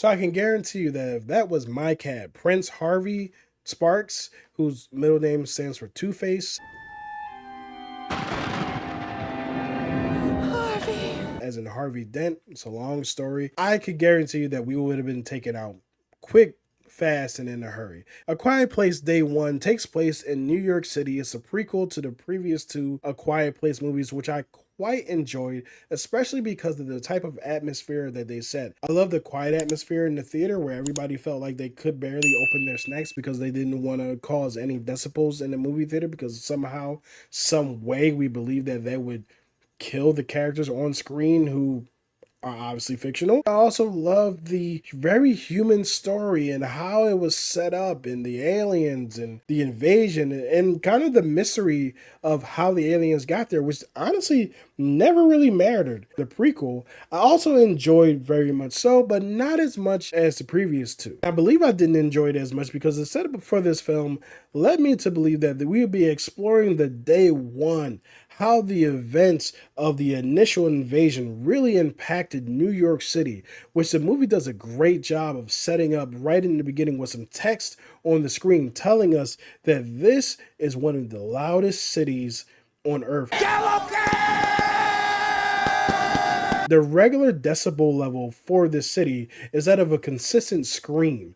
So I can guarantee you that if that was my cat, Prince Harvey Sparks, whose middle name stands for Two-Face, as in Harvey Dent, it's a long story, I could guarantee you that we would have been taken out quick, fast, and in a hurry. A Quiet Place Day 1 takes place in New York City. It's a prequel to the previous two A Quiet Place movies, which I quite enjoyed, especially because of the type of atmosphere that they set. I love the quiet atmosphere in the theater where everybody felt like they could barely open their snacks because they didn't want to cause any decibels in the movie theater, because somehow, some way, we believe that they would kill the characters on screen who are obviously fictional. I also love the very human story and how it was set up, and the aliens and the invasion and kind of the mystery of how the aliens got there, which honestly never really mattered. The prequel I also enjoyed very much so, but not as much as the previous two. I believe I didn't enjoy it as much because the setup for this film led me to believe that we would be exploring the day one, how the events of the initial invasion really impacted New York City, which the movie does a great job of setting up right in the beginning with some text on the screen telling us that this is one of the loudest cities on earth. The regular decibel level for this city is that of a consistent scream.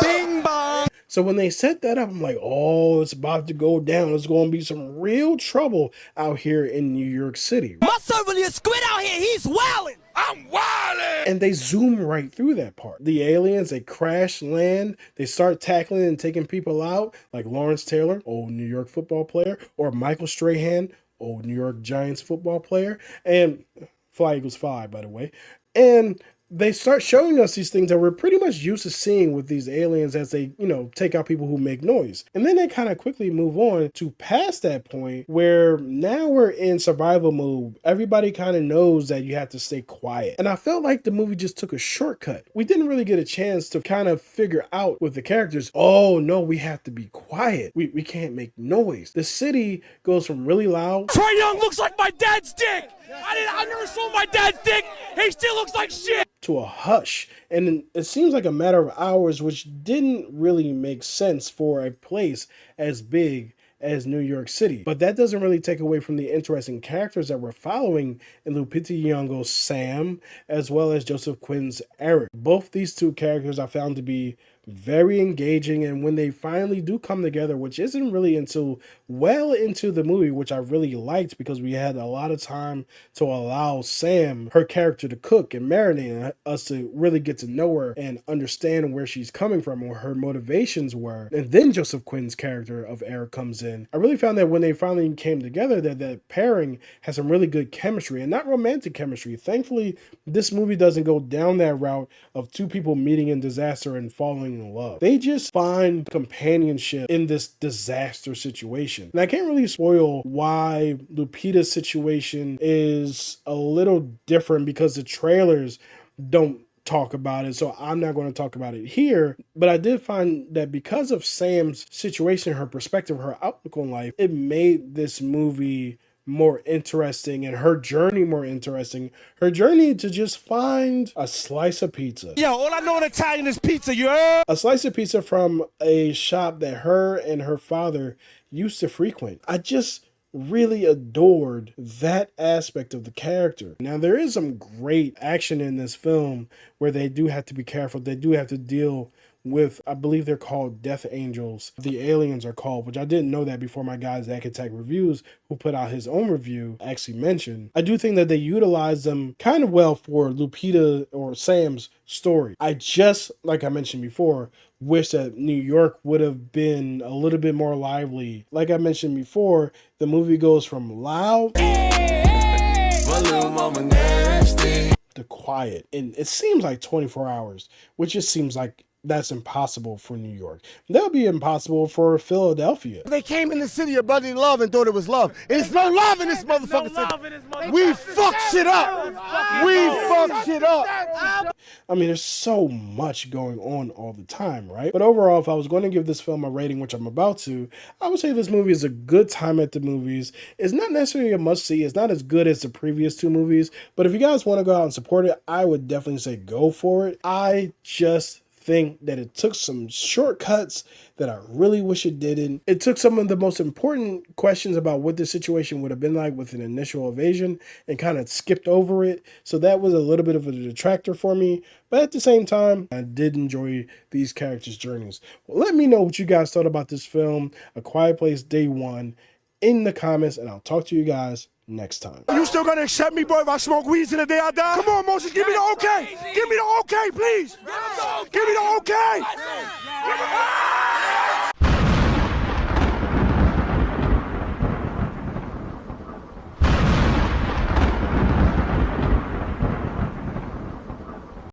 Bing bong! So when they set that up, I'm like, oh, it's about to go down. There's going to be some real trouble out here in New York City. My servant is Squid out here. He's wildin'. I'm wildin'. And they zoom right through that part. The aliens, they crash land. They start tackling and taking people out, like Lawrence Taylor, old New York football player, or Michael Strahan, old New York Giants football player, and Fly Eagles Fly, by the way. And they start showing us these things that we're pretty much used to seeing with these aliens as they, take out people who make noise. And then they kind of quickly move on to past that point where now we're in survival mode. Everybody kind of knows that you have to stay quiet. And I felt like the movie just took a shortcut. We didn't really get a chance to kind of figure out with the characters, oh no, we have to be quiet. We can't make noise. The city goes from really loud. Troy Young looks like my dad's dick. I never saw my dad's dick. He still looks like shit. To a hush, and it seems like a matter of hours, which didn't really make sense for a place as big as New York City. But that doesn't really take away from the interesting characters that we're following in Lupita Nyong'o's Sam, as well as Joseph Quinn's Eric. Both these two characters I found to be very engaging, and when they finally do come together, which isn't really until well into the movie, which I really liked because we had a lot of time to allow Sam, her character, to cook and marinate, and us to really get to know her and understand where she's coming from or her motivations were. And then Joseph Quinn's character of Eric comes in. I really found that when they finally came together, that pairing has some really good chemistry, and not romantic chemistry. Thankfully, this movie doesn't go down that route of two people meeting in disaster and falling in love. They just find companionship in this disaster situation. And I can't really spoil why Lupita's situation is a little different because the trailers don't talk about it, so I'm not going to talk about it here. But I did find that because of Sam's situation, her perspective, her outlook on life, it made this movie more interesting and her journey more interesting. Her journey to just find a slice of pizza. Yo, all I know in Italian is pizza, you heard? A slice of pizza from a shop that her and her father used to frequent. I just really adored that aspect of the character. Now, there is some great action in this film where they do have to be careful. They do have to deal with, I believe they're called Death Angels. The aliens are called, which I didn't know that before my guy Zack Attack Reviews, who put out his own review, actually mentioned. I do think that they utilize them kind of well for Lupita or Sam's story. I just, like I mentioned before, wish that New York would have been a little bit more lively. Like I mentioned before, the movie goes from loud to quiet, and it seems like 24 hours, which just seems like that's impossible for New York. That would be impossible for Philadelphia. They came in the city of brotherly love and thought it was love. It's no love in this motherfucker city. We fucked shit up. We fucked shit up. I mean, there's so much going on all the time, right? But overall, if I was going to give this film a rating, which I'm about to, I would say this movie is a good time at the movies. It's not necessarily a must-see. It's not as good as the previous two movies. But if you guys want to go out and support it, I would definitely say go for it. I just think that it took some shortcuts that I really wish it didn't. It took some of the most important questions about what the situation would have been like with an initial invasion and kind of skipped over it. So that was a little bit of a detractor for me. But at the same time, I did enjoy these characters' journeys. Well, let me know what you guys thought about this film, A Quiet Place Day 1, in the comments, and I'll talk to you guys next time. You still gonna accept me, bro, if I smoke weed till the day I die? Come on, Moses, give me the okay. Give me the okay, please. Give me the okay.